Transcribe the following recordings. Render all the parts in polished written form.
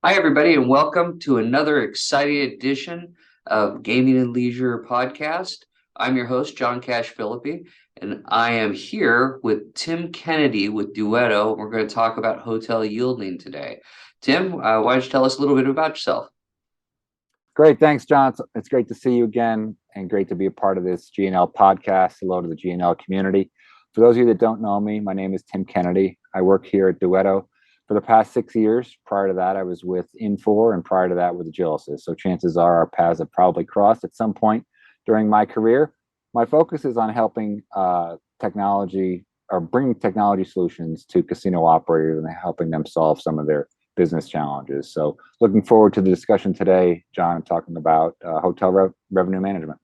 Hi, everybody, and welcome to another exciting edition of Gaming and Leisure Podcast. I'm your host, John Filippe, and I am here with Tim Kennedy with Duetto. We're going to talk about hotel yielding today. Tim, why don't you tell us a little bit about yourself? Great. Thanks, John. It's great to see you again and great to be a part of this GNL podcast. Hello to the GNL community. For those of you that don't know me, my name is Tim Kennedy. I work here at Duetto for the past 6 years. Prior to that, I was with Infor, and prior to that with Agilysys. So chances are our paths have probably crossed at some point during my career. My focus is on helping technology or bringing technology solutions to casino operators and helping them solve some of their business challenges. So looking forward to the discussion today, John, talking about hotel revenue management.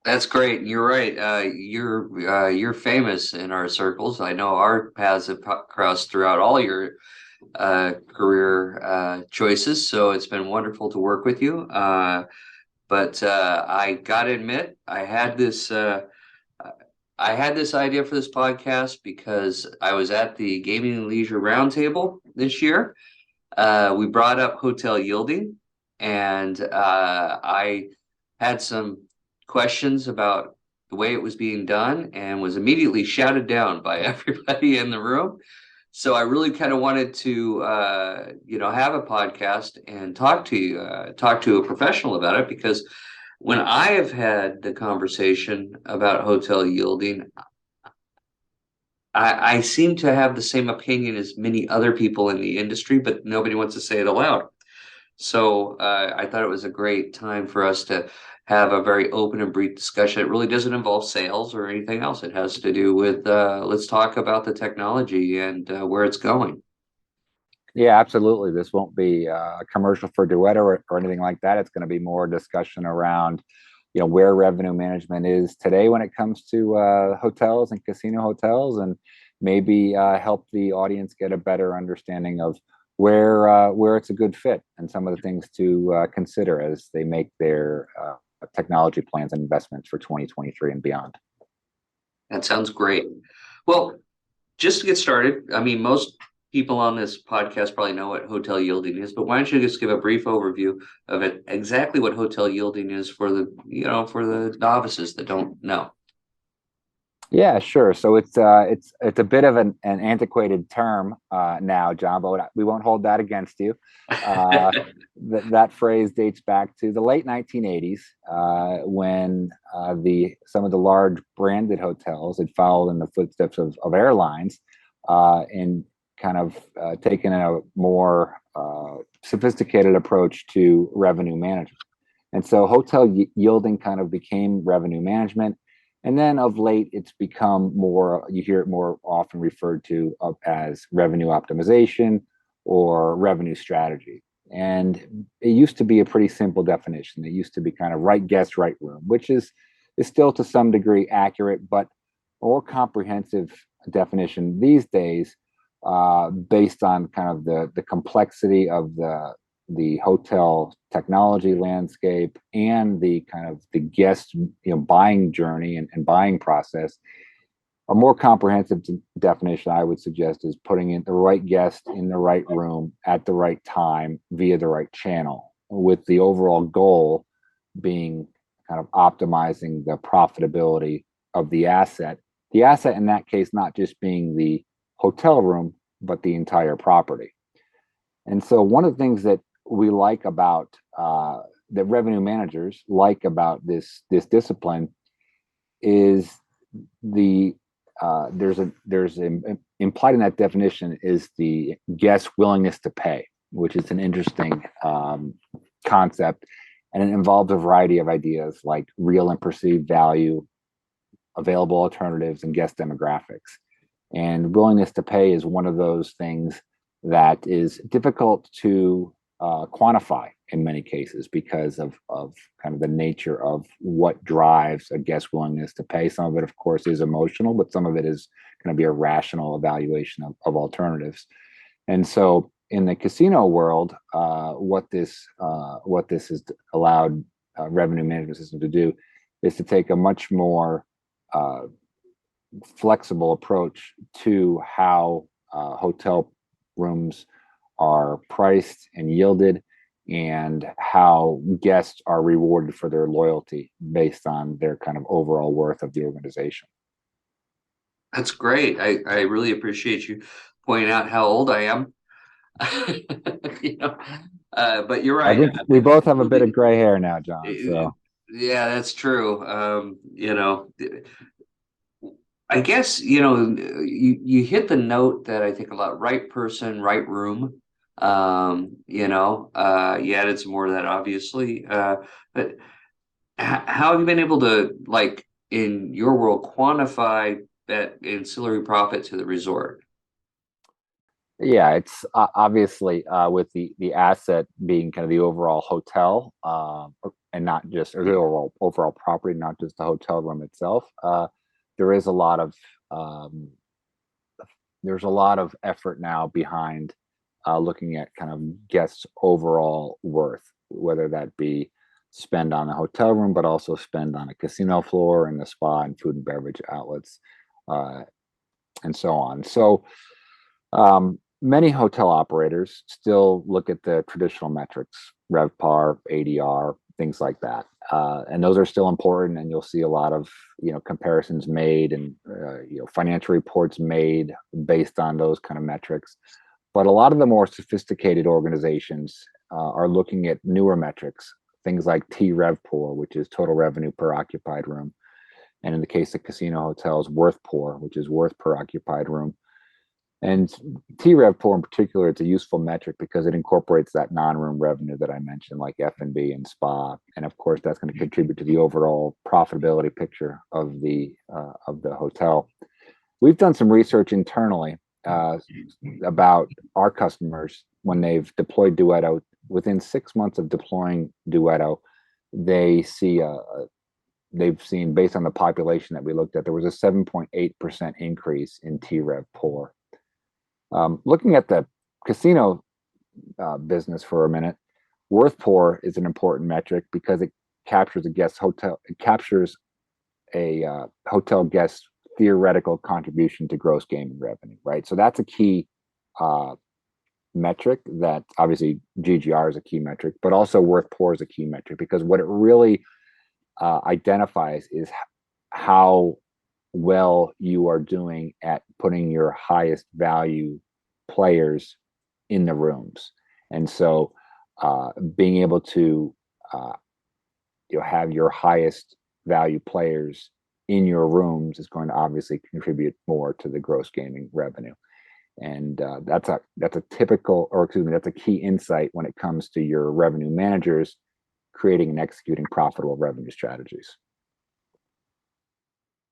That's great. You're right. You're famous in our circles. I know our paths have crossed throughout all your career choices, so it's been wonderful to work with you. But I gotta admit, I had this idea for this podcast because I was at the Gaming and Leisure Roundtable this year. We brought up hotel yielding, and I had some questions about the way it was being done and was immediately shouted down by everybody in the room. So I really kind of wanted to, have a podcast and talk to a professional about it because when I have had the conversation about hotel yielding, I seem to have the same opinion as many other people in the industry, but nobody wants to say it aloud. So I thought it was a great time for us to have a very open and brief discussion. It really doesn't involve sales or anything else. It has to do with let's talk about the technology and where it's going. Yeah, absolutely. This won't be a commercial for Duetto or anything like that. It's going to be more discussion around, where revenue management is today when it comes to hotels and casino hotels, and maybe help the audience get a better understanding of where it's a good fit and some of the things to consider as they make their technology plans and investments for 2023 and beyond. That sounds great. Well, just to get started, I mean, most people on this podcast probably know what hotel yielding is, but why don't you just give a brief overview of it, exactly what hotel yielding is for for the novices that don't know. Yeah, sure. So it's a bit of an antiquated term now, John, but we won't hold that against you. That phrase dates back to the late 1980s when some of the large branded hotels had followed in the footsteps of airlines and kind of taken a more sophisticated approach to revenue management. And so hotel yielding kind of became revenue management. And then of late, it's become more, you hear it more often referred to as revenue optimization or revenue strategy. And it used to be a pretty simple definition. It used to be kind of right guest, right room, which is still to some degree accurate, but a more comprehensive definition these days, based on kind of the complexity of the hotel technology landscape and the kind of the guest buying journey and buying process. A more comprehensive definition I would suggest is putting in the right guest in the right room at the right time via the right channel, with the overall goal being kind of optimizing the profitability of the asset in that case not just being the hotel room but the entire property. And so one of the things that we like about that revenue managers like about this discipline is there's implied in that definition is the guest willingness to pay, which is an interesting concept, and it involves a variety of ideas like real and perceived value, available alternatives, and guest demographics. And willingness to pay is one of those things that is difficult to quantify in many cases because of kind of the nature of what drives a guest's willingness to pay. Some of it, of course, is emotional, but some of it is going to be a rational evaluation of alternatives. And so in the casino world, what this has allowed revenue management system to do is to take a much more flexible approach to how hotel rooms are priced and yielded, and how guests are rewarded for their loyalty based on their kind of overall worth of the organization. That's great. I really appreciate you pointing out how old I am. You know, but you're I right. think we both have a bit of gray hair now, John. So Yeah, that's true. I guess, you hit the note that I think a lot, right person, right room. You added some more to that, obviously. But how have you been able to, like, in your world, quantify that ancillary profit to the resort? yeah, it's obviously with the asset being kind of the overall hotel, and not just or the overall property, not just the hotel room itself. There is a lot of um, there's a lot of effort now behind looking at kind of guests' overall worth, whether that be spend on a hotel room, but also spend on a casino floor and the spa and food and beverage outlets, uh, and so on. So many hotel operators still look at the traditional metrics, RevPAR, ADR, things like that, and those are still important. And you'll see a lot of comparisons made and financial reports made based on those kind of metrics. But a lot of the more sophisticated organizations are looking at newer metrics, things like TRevPOR, which is total revenue per occupied room, and in the case of casino hotels, WorthPOR, which is worth per occupied room. And TRevPOR in particular, it's a useful metric because it incorporates that non-room revenue that I mentioned, like F&B and spa, and of course that's going to contribute to the overall profitability picture of the hotel. We've done some research internally about our customers when they've deployed Duetto. Within 6 months of deploying Duetto, they see they've seen, based on the population that we looked at, there was a 7.8% increase in TRevPOR. Looking at the casino business for a minute, WorthPOR is an important metric because it captures a hotel guest theoretical contribution to gross gaming revenue, right? So that's a key uh, metric. That obviously GGR is a key metric, but also WorthPOR is a key metric because what it really identifies is how well you are doing at putting your highest value players in the rooms. And so being able to have your highest value players in your rooms is going to obviously contribute more to the gross gaming revenue. And that's a typical, or excuse me, that's a key insight when it comes to your revenue managers creating and executing profitable revenue strategies.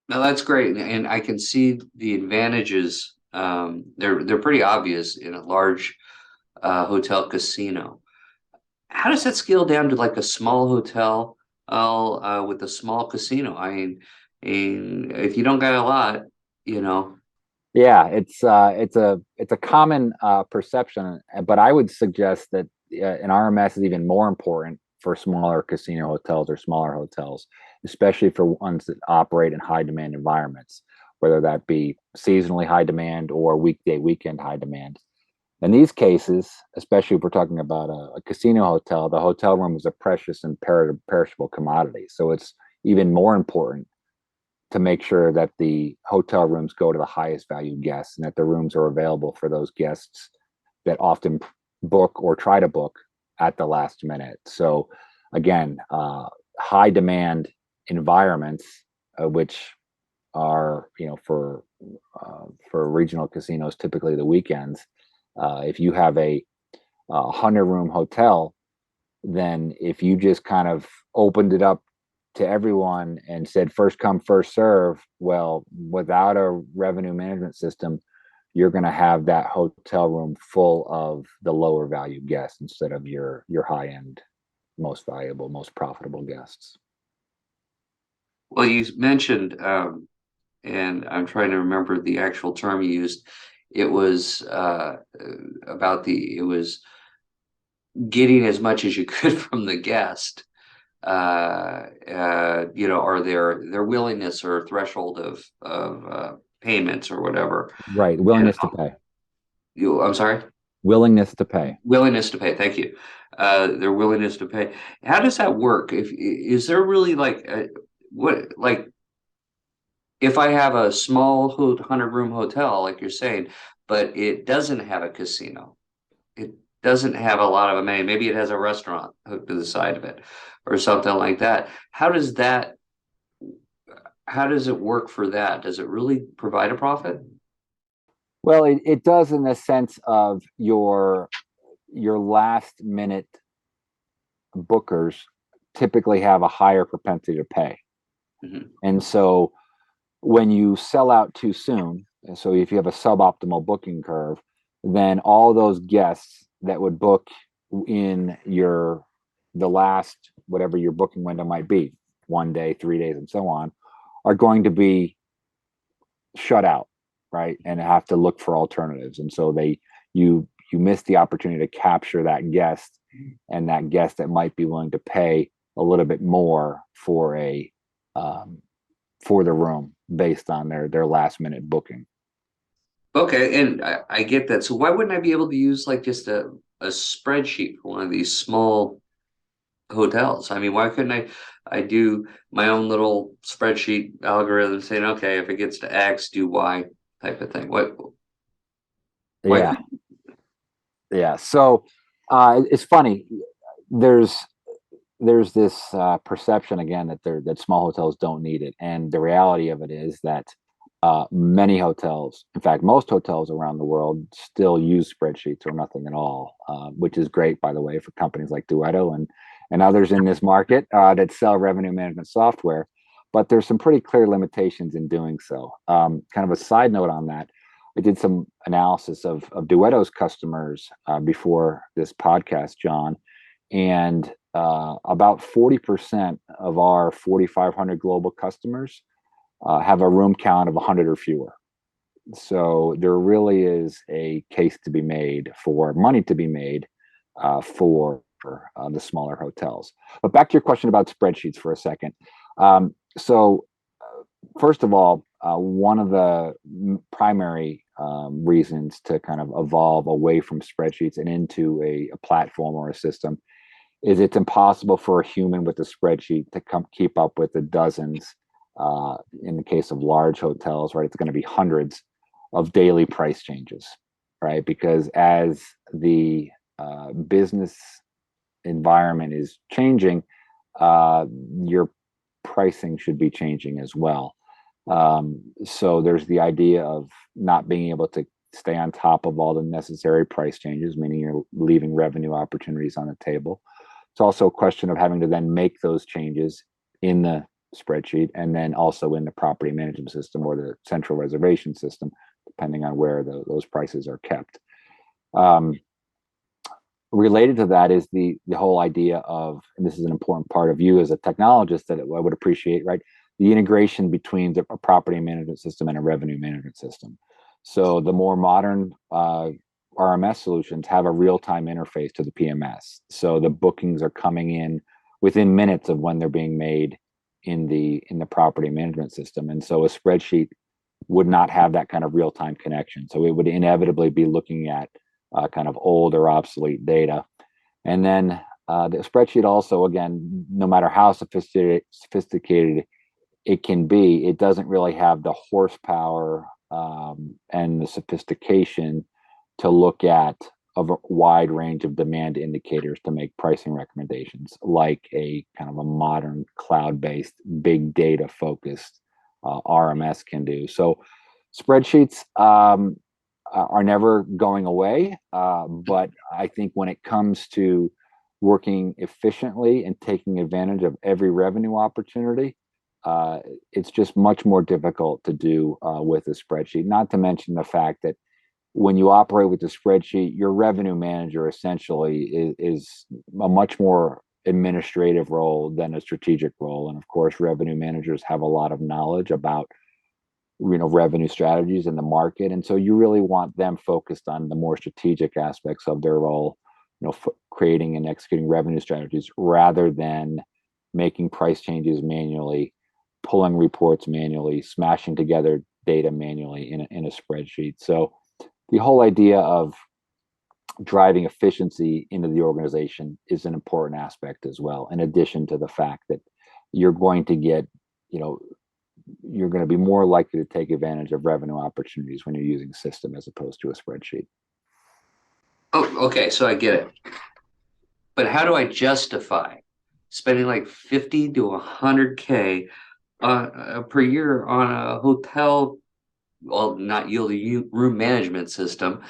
No, that's great, and I can see the advantages. They're pretty obvious in a large hotel casino. How does that scale down to like a small hotel with a small casino? If you don't got a lot, you know. Yeah, it's a common perception, but I would suggest that an RMS is even more important for smaller casino hotels or smaller hotels, especially for ones that operate in high demand environments, whether that be seasonally high demand or weekday weekend high demand. In these cases, especially if we're talking about a casino hotel, the hotel room is a precious and perishable commodity. So it's even more important to make sure that the hotel rooms go to the highest value guests and that the rooms are available for those guests that often book or try to book at the last minute. So again, high demand environments, which are for regional casinos, typically the weekends. If you have a 100-room hotel, then if you just kind of opened it up to everyone and said first come first serve, well, without a revenue management system, you're going to have that hotel room full of the lower value guests instead of your high end, most valuable, most profitable guests. Well, you mentioned, and I'm trying to remember the actual term you used. It was it was getting as much as you could from the guest. Or their willingness or threshold of payments or whatever. Right, You willingness to know, pay. I'm sorry. Willingness to pay. Willingness to pay. Thank you. Their willingness to pay. How does that work? If is there really like what like if I have a small 100-room hotel, like you're saying, but it doesn't have a casino, it doesn't have a lot of amenity. Maybe it has a restaurant hooked to the side of it or something like that. How does it work for that? Does it really provide a profit? Well, it does in the sense of your last minute bookers typically have a higher propensity to pay. Mhm. And so when you sell out too soon, so if you have a suboptimal booking curve, then all those guests that would book in the last whatever your booking window might be, 1 day, 3 days, and so on, are going to be shut out, right? And have to look for alternatives. And so you miss the opportunity to capture that guest, and that guest that might be willing to pay a little bit more um, for the room based on their last minute booking. Okay, and I get that. So why wouldn't I be able to use like just a spreadsheet for one of these small hotels? I mean, why couldn't I do my own little spreadsheet algorithm saying, okay, if it gets to X, do Y type of thing? Why Yeah, couldn't yeah. So it's funny. There's there's this perception again that small hotels don't need it, and the reality of it is that many hotels, in fact, most hotels around the world, still use spreadsheets or nothing at all, which is great, by the way, for companies like Duetto and others in this market that sell revenue management software. But there's some pretty clear limitations in doing so. Kind of a side note on that, I did some analysis of Duetto's customers before this podcast, John, and about 40% of our 4,500 global customers have a room count of 100 or fewer. So there really is a case to be made for money to be made for the smaller hotels. But back to your question about spreadsheets for a second. So first of all, one of the primary reasons to kind of evolve away from spreadsheets and into a platform or a system is it's impossible for a human with a spreadsheet to keep up with the dozens. In the case of large hotels, right, it's going to be hundreds of daily price changes, right? Because as the business environment is changing, your pricing should be changing as well. So there's the idea of not being able to stay on top of all the necessary price changes, meaning you're leaving revenue opportunities on the table. It's also a question of having to then make those changes in the spreadsheet and then also in the property management system or the central reservation system, depending on where those prices are kept. Um, Related to that is the whole idea of, and this is an important part of you as a technologist that I would appreciate, right? The integration between a property management system and a revenue management system. So the more modern RMS solutions have a real-time interface to the PMS. So the bookings are coming in within minutes of when they're being made in the property management system. And so a spreadsheet would not have that kind of real-time connection. So it would inevitably be looking at kind of old or obsolete data. And then the spreadsheet also, again, no matter how sophisticated it can be, it doesn't really have the horsepower and the sophistication to look at a wide range of demand indicators to make pricing recommendations like a kind of a modern cloud-based, big data focused RMS can do. So spreadsheets are never going away, but I think when it comes to working efficiently and taking advantage of every revenue opportunity, it's just much more difficult to do with a spreadsheet. Not to mention the fact that when you operate with the spreadsheet, your revenue manager essentially is a much more administrative role than a strategic role. And of course, revenue managers have a lot of knowledge about revenue strategies in the market, and so you really want them focused on the more strategic aspects of their role, creating and executing revenue strategies rather than making price changes manually, pulling reports manually, smashing together data manually in a spreadsheet. So the whole idea of driving efficiency into the organization is an important aspect as well, in addition to the fact that you're going to get, you know, you're going to be more likely to take advantage of revenue opportunities when you're using a system as opposed to a spreadsheet. Oh, okay, so I get it. But how do I justify spending like 50 to 100K per year on a hotel, well, not yielding room management system,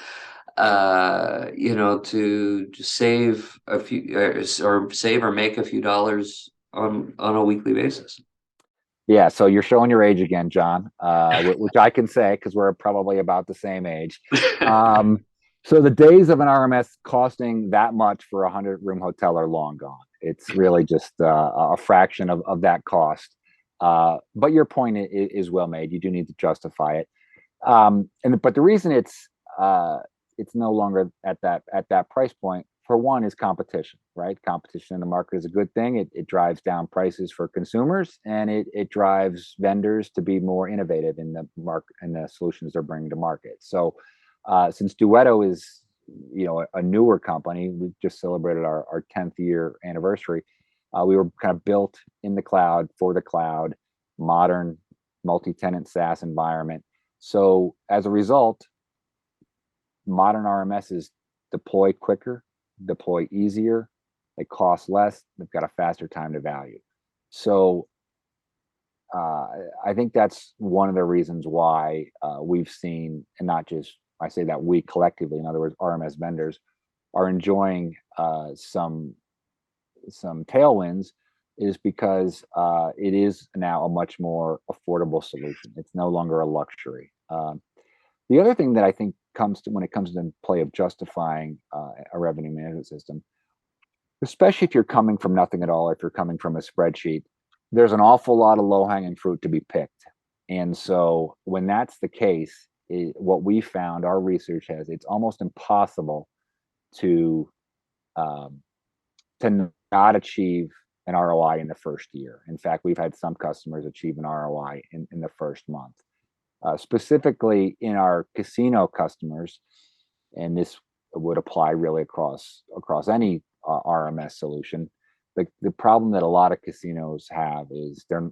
to just save a few or save or make a few dollars on a weekly basis? Yeah, so you're showing your age again, John, which I can say because we're probably about the same age. Um, so the days of an RMS costing that much for a 100-room hotel are long gone. It's really just a fraction of that cost. But your point is well made. You do need to justify it. But the reason it's no longer at that price point, for one, is competition, right? Competition in the market is a good thing. It drives down prices for consumers, and it drives vendors to be more innovative in the market and the solutions they're bringing to market. So since Duetto is, a newer company, we just celebrated our 10th year anniversary. We were kind of built in the cloud for the cloud, modern multi-tenant SaaS environment. So as a result, modern RMSs deploy quicker, deploy easier, they cost less, they've got a faster time to value. So I think that's one of the reasons why we've seen, and not just I say that we collectively, in other words, RMS vendors are enjoying some tailwinds, is because it is now a much more affordable solution. It's no longer a luxury. The other thing that I think comes to when it comes to play of justifying a revenue management system, especially if you're coming from nothing at all, or if you're coming from a spreadsheet, there's an awful lot of low-hanging fruit to be picked. And so when that's the case, what we found, our research has, it's almost impossible to um, not achieve an ROI in the first year. In fact, we've had some customers achieve an ROI in the first month. Specifically in our casino customers, and this would apply really across any RMS solution. The problem that a lot of casinos have is their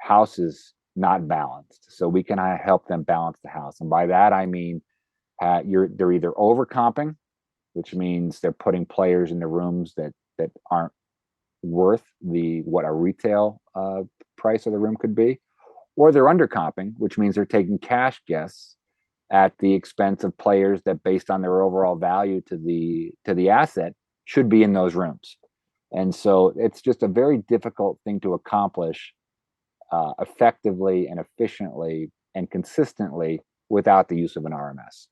house is not balanced. So we can help them balance the house, and by that I mean they're either overcomping, which means they're putting players in the rooms that aren't worth what a retail price of the room could be, or they're undercomping, which means they're taking cash guests at the expense of players that, based on their overall value to the asset, should be in those rooms. And so it's just a very difficult thing to accomplish effectively and efficiently and consistently without the use of an RMS.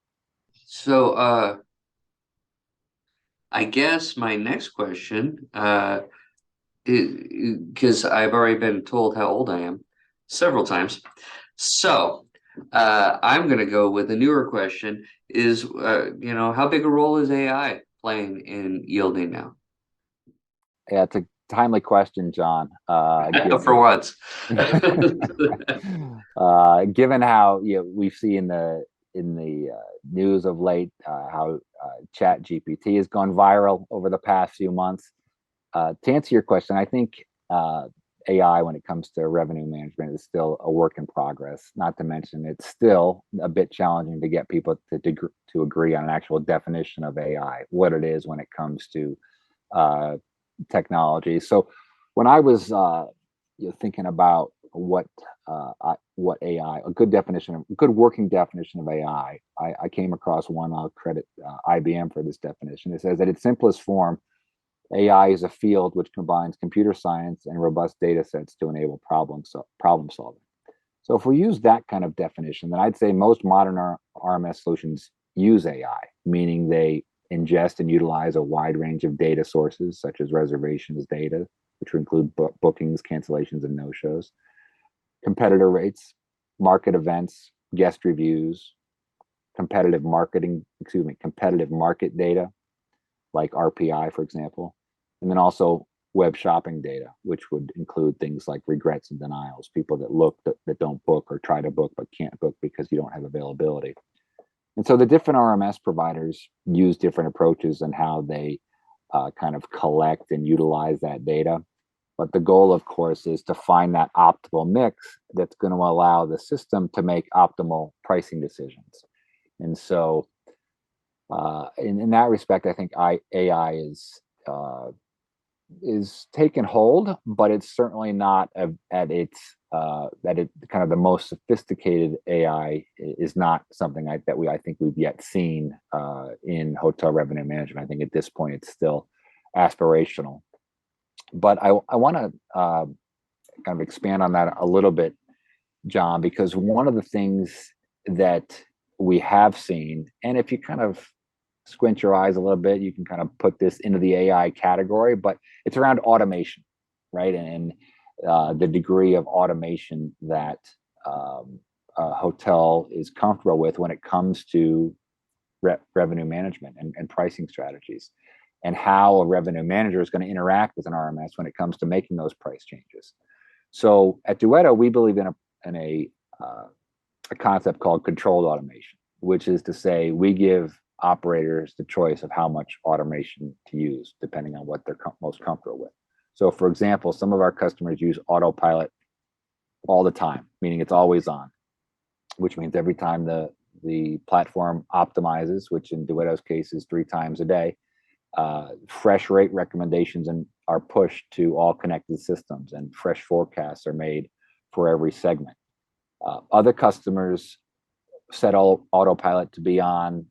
So I guess my next question, because I've already been told how old I am several times. So I'm going to go with a newer question is, how big a role is AI playing in yielding now? Yeah, it's a timely question, John. For once. Given how we see in the news of late how Chat GPT has gone viral over the past few months. To answer your question, I think AI, when it comes to revenue management, is still a work in progress. Not to mention, it's still a bit challenging to get people to agree on an actual definition of AI, what it is when it comes to technology. So when I was thinking about what AI, a good working definition of AI, I came across one. I'll credit IBM for this definition. It says that its simplest form, AI is a field which combines computer science and robust data sets to enable problem solving. So if we use that kind of definition, then I'd say most modern RMS solutions use AI, meaning they ingest and utilize a wide range of data sources, such as reservations data, which include bookings, cancellations, and no-shows, competitor rates, market events, guest reviews, competitive market data, like RPI, for example, and then also web shopping data, which would include things like regrets and denials, people that don't book or try to book but can't book because you don't have availability. And so the different RMS providers use different approaches and how they kind of collect and utilize that data. But the goal, of course, is to find that optimal mix that's going to allow the system to make optimal pricing decisions. And so, in that respect, I think AI is taken hold, but it's certainly not at its that it kind of the most sophisticated AI is not something I think we've yet seen in hotel revenue management. I think at this point it's still aspirational. But I want to kind of expand on that a little bit, John, because one of the things that we have seen, and if you kind of squint your eyes a little bit, you can kind of put this into the AI category, but it's around automation, right? And the degree of automation that a hotel is comfortable with when it comes to revenue management and pricing strategies, and how a revenue manager is going to interact with an RMS when it comes to making those price changes. So at Duetto, we believe in a concept called controlled automation, which is to say we give operators the choice of how much automation to use, depending on what they're most comfortable with. So, for example, some of our customers use autopilot all the time, meaning it's always on, which means every time the platform optimizes, which in Duetto's case is 3 times a day, fresh rate recommendations are pushed to all connected systems, and fresh forecasts are made for every segment. Other customers set autopilot to be on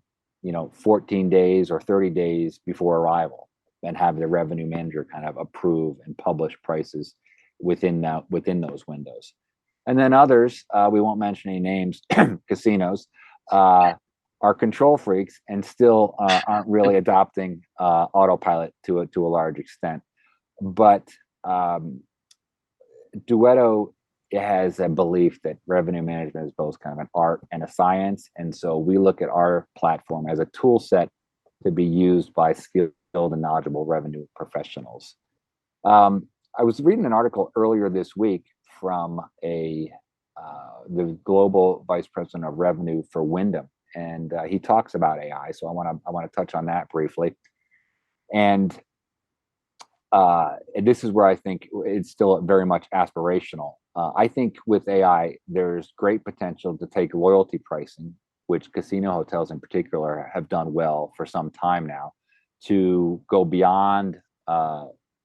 14 days or 30 days before arrival, and have the revenue manager kind of approve and publish prices within those windows. And then others, we won't mention any names, casinos, are control freaks and still aren't really adopting autopilot to a large extent. But Duetto has a belief that revenue management is both kind of an art and a science. And so we look at our platform as a tool set to be used by skilled and knowledgeable revenue professionals. I was reading an article earlier this week from the global vice president of revenue for Wyndham, and he talks about AI. So I want to touch on that briefly. And this is where I think it's still very much aspirational. I think with AI, there's great potential to take loyalty pricing, which casino hotels in particular have done well for some time now, to go beyond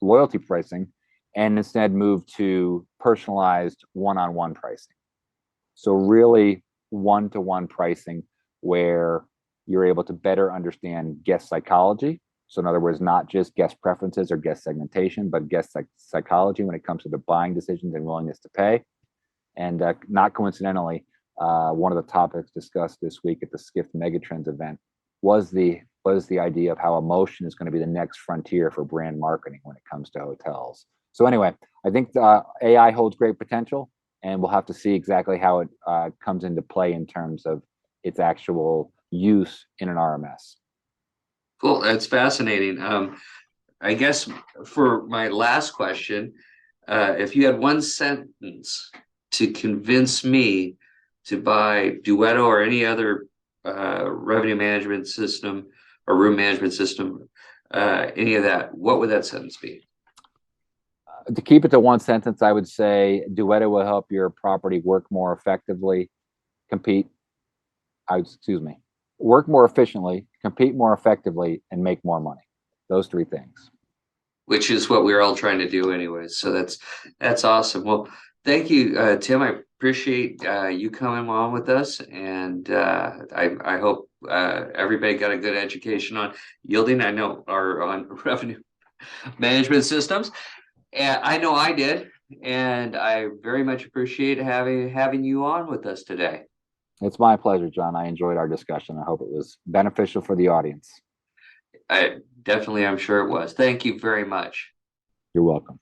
loyalty pricing and instead move to personalized one-on-one pricing. So really one-to-one pricing where you're able to better understand guest psychology. So in other words, not just guest preferences or guest segmentation, but guest psychology when it comes to the buying decisions and willingness to pay. And not coincidentally, one of the topics discussed this week at the Skift Megatrends event was the idea of how emotion is going to be the next frontier for brand marketing when it comes to hotels. So anyway, I think AI holds great potential, and we'll have to see exactly how it comes into play in terms of its actual use in an RMS. Cool, that's fascinating. I guess for my last question, if you had one sentence to convince me to buy Duetto or any other revenue management system or room management system, any of that, what would that sentence be? To keep it to one sentence, I would say Duetto will help your property work more effectively, work more efficiently, compete more effectively, and make more money. Those 3 things. Which is what we're all trying to do anyway. So that's awesome. Well, thank you, Tim. I appreciate you coming on with us, and I hope everybody got a good education on yielding. I know, or on revenue management systems. And I know I did, and I very much appreciate having you on with us today. It's my pleasure, John. I enjoyed our discussion. I hope it was beneficial for the audience. I'm sure it was. Thank you very much. You're welcome.